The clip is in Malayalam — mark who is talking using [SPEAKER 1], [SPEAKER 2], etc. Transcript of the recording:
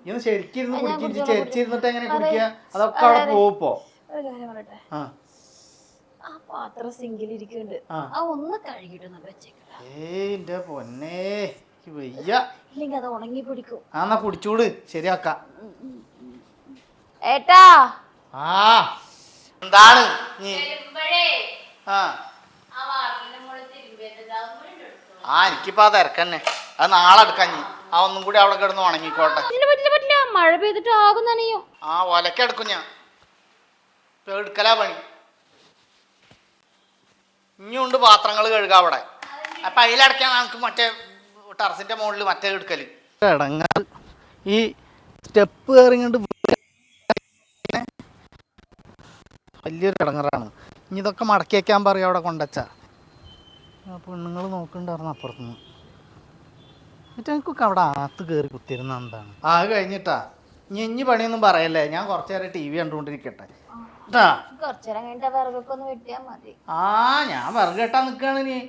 [SPEAKER 1] ഇന്ന് ശരിക്കിരുന്ന് കുടിക്കും, ചെരിച്ചിരുന്നിട്ട് എങ്ങനെ കുടിക്കുക? അതൊക്കെ അവിടെ പോവുപ്പോ.
[SPEAKER 2] ആ പാത്രം സിങ്കിലിരിക്കുന്നുണ്ട്, ആ ഒന്ന് കഴുകിട്ടൊന്ന് വെച്ചേക്കടാ.
[SPEAKER 1] എന്റെ പൊന്നേ വയ്യ,
[SPEAKER 2] ഇല്ലെങ്കിൽ അത് ഉണങ്ങി പിടിക്കും.
[SPEAKER 1] എന്നാ കുടിച്ചൂട്, ശരിയാക്കാം.
[SPEAKER 2] ഏട്ടാ
[SPEAKER 1] ആ എന്താണ് എനിക്കിപ്പോ ആ തിരക്കന്നെ, അത് നാളെ എടുക്കാഞ്ഞി. ആ ഒന്നും കൂടി അവിടെ കിടന്ന് ഉണങ്ങിക്കോട്ടെ.
[SPEAKER 2] പറ്റില്ല, മഴ പെയ്തിട്ട് ആകും നനയോ.
[SPEAKER 1] ആ ഒലക്ക എടുക്കും ഞാൻ, എടുക്കലാ പണി. ഇനിയുണ്ട് പാത്രങ്ങൾ കഴുകാ അവിടെ. അപ്പൊ അതിലടക്കാൻ നമുക്ക് മറ്റേ ടെറസിന്റെ മുകളിൽ മറ്റേ എടുക്കല്. ഇടങ്ങാൽ ഈ സ്റ്റെപ്പ് കയറിങ്ങണ്ട് വലിയൊരു കിടങ്ങറാണ്. ഇനി ഇതൊക്കെ മടക്കി വയ്ക്കാൻ പറയും അവിടെ കൊണ്ടച്ച. പെണ്ണുങ്ങൾ നോക്കണ്ടായിരുന്നു അപ്പുറത്തുനിന്ന്. എന്നിട്ട് എനിക്കൊക്കെ അവിടെ അകത്ത് കയറി കുത്തിരുന്ന എന്താണ്? ആ അത് കഴിഞ്ഞിട്ടാ ഇനി പണിയൊന്നും പറയല്ലേ, ഞാൻ കുറച്ചു നേരം TV കണ്ടുകൊണ്ടിരിക്കട്ടെ.
[SPEAKER 2] കുറച്ചേരം കഴിഞ്ഞിട്ട് വിറകൊക്കെ ഒന്ന് വെട്ടിയാ മതി.
[SPEAKER 1] ആ ഞാൻ വിറക് കെട്ടാൻ നിൽക്കുകയാണ് ഇനി.